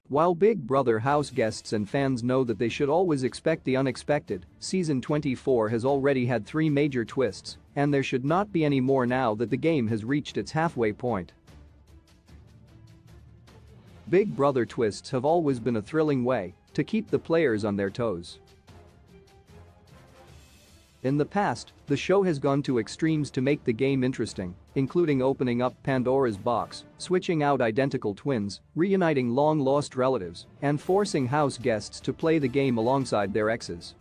While Big Brother house guests and fans know that they should always expect the unexpected, season 24 has already had 3 major twists, and there should not be any more now that the game has reached its halfway point. Big Brother twists have always been a thrilling way to keep the players on their toes. In the past, the show has gone to extremes to make the game interesting, including opening up Pandora's box, switching out identical twins, reuniting long-lost relatives, and forcing house guests to play the game alongside their exes.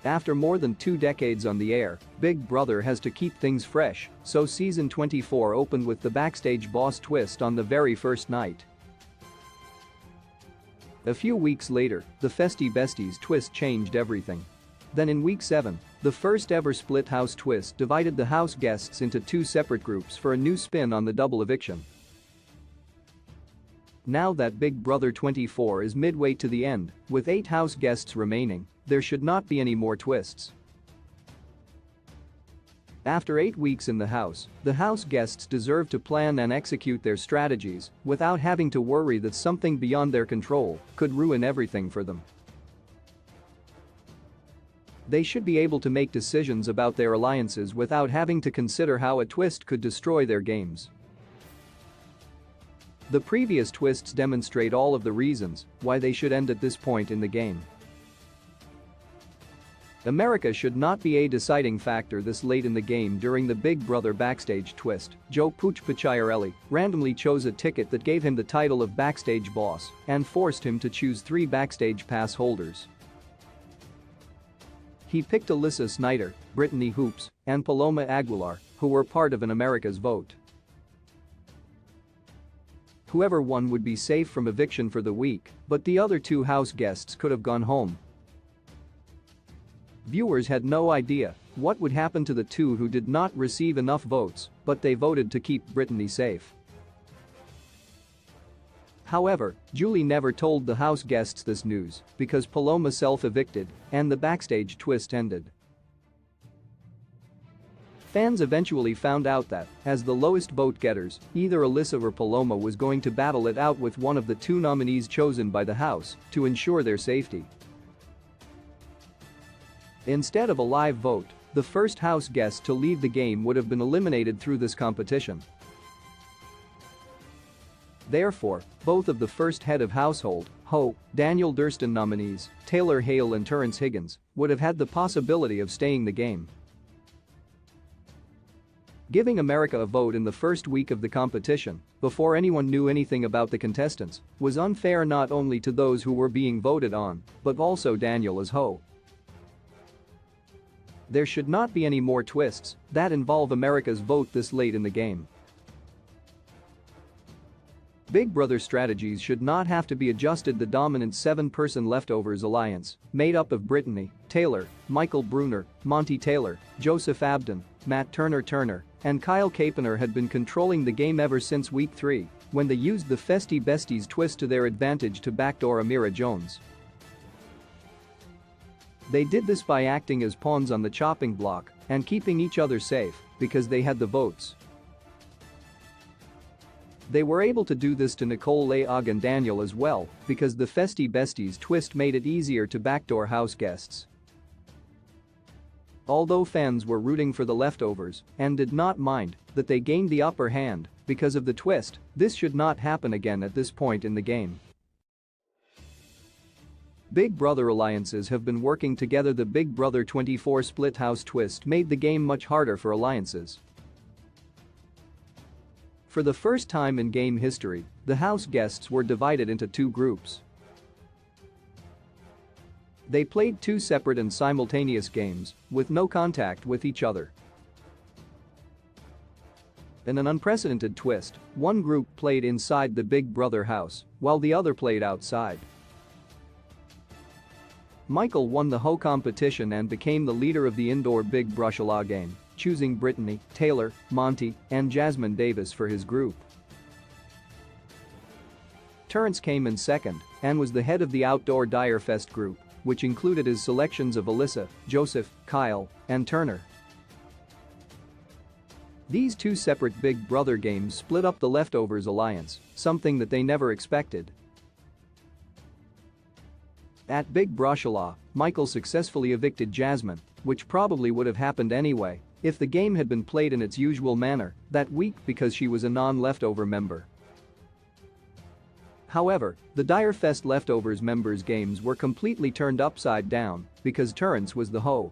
After more than 2 decades on the air, Big Brother has to keep things fresh, so season 24 opened with the backstage boss twist on the very first night. A few weeks later, the Festy Besties twist changed everything. Then in week 7, the first ever split house twist divided the house guests into 2 separate groups for a new spin on the double eviction. Now that Big Brother 24 is midway to the end, with 8 house guests remaining, there should not be any more twists. After 8 weeks in the house guests deserve to plan and execute their strategies without having to worry that something beyond their control could ruin everything for them. They should be able to make decisions about their alliances without having to consider how a twist could destroy their games. The previous twists demonstrate all of the reasons why they should end at this point in the game. America should not be a deciding factor this late in the game. During the Big Brother backstage twist, Joe Pooch Picciarelli randomly chose a ticket that gave him the title of backstage boss and forced him to choose 3 backstage pass holders. He picked Alyssa Snyder, Brittany Hoops, and Paloma Aguilar, who were part of an America's vote. Whoever won would be safe from eviction for the week, but the other 2 house guests could have gone home. Viewers had no idea what would happen to the 2 who did not receive enough votes, but they voted to keep Brittany safe. However, Julie never told the house guests this news because Paloma self-evicted and the backstage twist ended. Fans eventually found out that, as the lowest vote getters, either Alyssa or Paloma was going to battle it out with one of the 2 nominees chosen by the house to ensure their safety. Instead of a live vote, the first house guest to leave the game would have been eliminated through this competition. Therefore, both of the first head of household, Daniel Durston nominees, Taylor Hale and Terrence Higgins, would have had the possibility of staying the game. Giving America a vote in the first week of the competition, before anyone knew anything about the contestants, was unfair not only to those who were being voted on, but also Daniel as Ho. There should not be any more twists that involve America's vote this late in the game. Big Brother strategies should not have to be adjusted. The dominant 7-person Leftovers alliance, made up of Brittany, Taylor, Michael Bruner, Monty Taylor, Joseph Abden, Matt Turner, and Kyle Capener had been controlling the game ever since week 3, when they used the Festy Besties twist to their advantage to backdoor Amira Jones. They did this by acting as pawns on the chopping block and keeping each other safe because they had the votes. They were able to do this to Nicole Leog and Daniel as well because the Festy Besties twist made it easier to backdoor house guests. Although fans were rooting for the Leftovers and did not mind that they gained the upper hand because of the twist, this should not happen again at this point in the game. Big Brother alliances have been working together. The Big Brother 24 split house twist made the game much harder for alliances. For the first time in game history, the house guests were divided into 2 groups. They played 2 separate and simultaneous games, with no contact with each other. In an unprecedented twist, one group played inside the Big Brother house, while the other played outside. Michael won the Ho competition and became the leader of the indoor Big Brush-a-la game, choosing Brittany, Taylor, Monty, and Jasmine Davis for his group. Terrence came in second and was the head of the outdoor Dyer Fest group, which included his selections of Alyssa, Joseph, Kyle, and Turner. These two separate Big Brother games split up the Leftovers alliance, something that they never expected. At Big Brushala, Michael successfully evicted Jasmine, which probably would have happened anyway if the game had been played in its usual manner that week because she was a non-leftover member. However, the Dyrefest Leftovers members' games were completely turned upside down because Terrence was the hoe.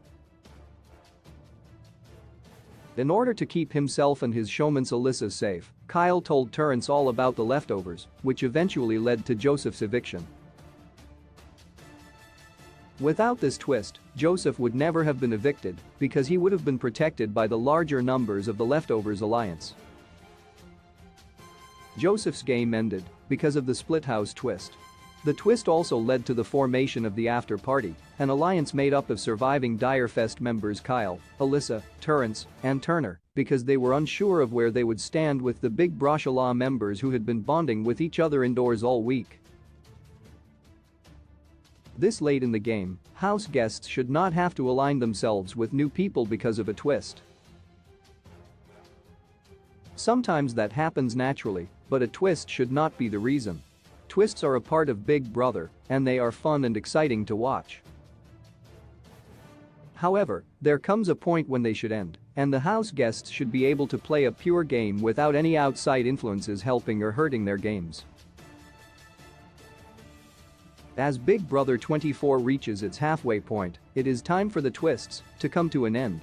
In order to keep himself and his showmance Alyssa safe, Kyle told Terrence all about the leftovers, which eventually led to Joseph's eviction. Without this twist, Joseph would never have been evicted because he would have been protected by the larger numbers of the Leftovers alliance. Joseph's game ended because of the split house twist. The twist also led to the formation of the After Party, an alliance made up of surviving Dyrefest members Kyle, Alyssa, Terrence, and Turner because they were unsure of where they would stand with the Big Brushala members who had been bonding with each other indoors all week. This late in the game, house guests should not have to align themselves with new people because of a twist. Sometimes that happens naturally, but a twist should not be the reason. Twists are a part of Big Brother, and they are fun and exciting to watch. However, there comes a point when they should end, and the house guests should be able to play a pure game without any outside influences helping or hurting their games. As Big Brother 24 reaches its halfway point, it is time for the twists to come to an end.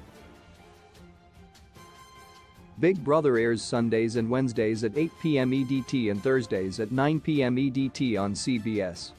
Big Brother airs Sundays and Wednesdays at 8 p.m. EDT and Thursdays at 9 p.m. EDT on CBS.